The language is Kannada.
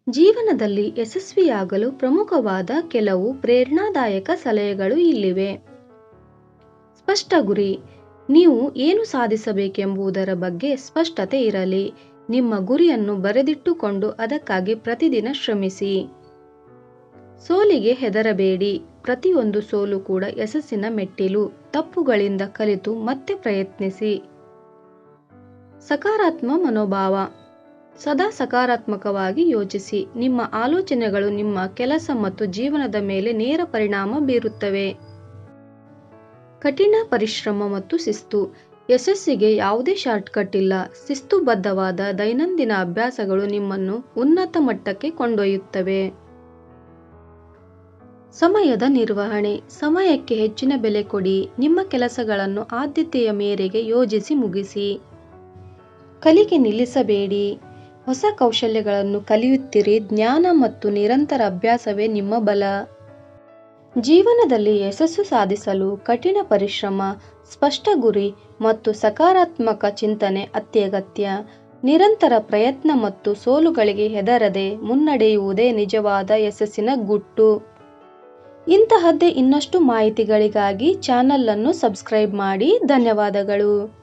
ಜೀವನದಲ್ಲಿ ಯಶಸ್ವಿಯಾಗಲು ಪ್ರಮುಖವಾದ ಕೆಲವು ಪ್ರೇರಣಾದಾಯಕ ಸಲಹೆಗಳು ಇಲ್ಲಿವೆ. ಸ್ಪಷ್ಟ ಗುರಿ. ನೀವು ಏನು ಸಾಧಿಸಬೇಕೆಂಬುದರ ಬಗ್ಗೆ ಸ್ಪಷ್ಟತೆ ಇರಲಿ. ನಿಮ್ಮ ಗುರಿಯನ್ನು ಬರೆದಿಟ್ಟುಕೊಂಡು ಅದಕ್ಕಾಗಿ ಪ್ರತಿದಿನ ಶ್ರಮಿಸಿ. ಸೋಲಿಗೆ ಹೆದರಬೇಡಿ. ಪ್ರತಿಯೊಂದು ಸೋಲು ಕೂಡ ಯಶಸ್ಸಿನ ಮೆಟ್ಟಿಲು. ತಪ್ಪುಗಳಿಂದ ಕಲಿತು ಮತ್ತೆ ಪ್ರಯತ್ನಿಸಿ. ಸಕಾರಾತ್ಮಕ ಮನೋಭಾವ. ಸದಾ ಸಕಾರಾತ್ಮಕವಾಗಿ ಯೋಚಿಸಿ. ನಿಮ್ಮ ಆಲೋಚನೆಗಳು ನಿಮ್ಮ ಕೆಲಸ ಮತ್ತು ಜೀವನದ ಮೇಲೆ ನೇರ ಪರಿಣಾಮ ಬೀರುತ್ತವೆ. ಕಠಿಣ ಪರಿಶ್ರಮ ಮತ್ತು ಶಿಸ್ತು. ಯಶಸ್ಸಿಗೆ ಯಾವುದೇ ಶಾರ್ಟ್ಕಟ್ ಇಲ್ಲ. ಶಿಸ್ತುಬದ್ಧವಾದ ದೈನಂದಿನ ಅಭ್ಯಾಸಗಳು ನಿಮ್ಮನ್ನು ಉನ್ನತ ಮಟ್ಟಕ್ಕೆ ಕೊಂಡೊಯ್ಯುತ್ತವೆ. ಸಮಯದ ನಿರ್ವಹಣೆ. ಸಮಯಕ್ಕೆ ಹೆಚ್ಚಿನ ಬೆಲೆ ಕೊಡಿ. ನಿಮ್ಮ ಕೆಲಸಗಳನ್ನು ಆದ್ಯತೆಯ ಮೇರೆಗೆ ಯೋಜಿಸಿ ಮುಗಿಸಿ. ಕಲಿಕೆ ನಿಲ್ಲಿಸಬೇಡಿ. ಹೊಸ ಕೌಶಲ್ಯಗಳನ್ನು ಕಲಿಯುತ್ತಿರಿ. ಜ್ಞಾನ ಮತ್ತು ನಿರಂತರ ಅಭ್ಯಾಸವೇ ನಿಮ್ಮ ಬಲ. ಜೀವನದಲ್ಲಿ ಯಶಸ್ಸು ಸಾಧಿಸಲು ಕಠಿಣ ಪರಿಶ್ರಮ, ಸ್ಪಷ್ಟ ಗುರಿ ಮತ್ತು ಸಕಾರಾತ್ಮಕ ಚಿಂತನೆ ಅತ್ಯಗತ್ಯ. ನಿರಂತರ ಪ್ರಯತ್ನ ಮತ್ತು ಸೋಲುಗಳಿಗೆ ಹೆದರದೆ ಮುನ್ನಡೆಯುವುದೇ ನಿಜವಾದ ಯಶಸ್ಸಿನ ಗುಟ್ಟು. ಇಂತಹದ್ದೇ ಇನ್ನಷ್ಟು ಮಾಹಿತಿಗಳಿಗಾಗಿ ಚಾನಲ್ ಅನ್ನು ಸಬ್ಸ್ಕ್ರೈಬ್ ಮಾಡಿ. ಧನ್ಯವಾದಗಳು.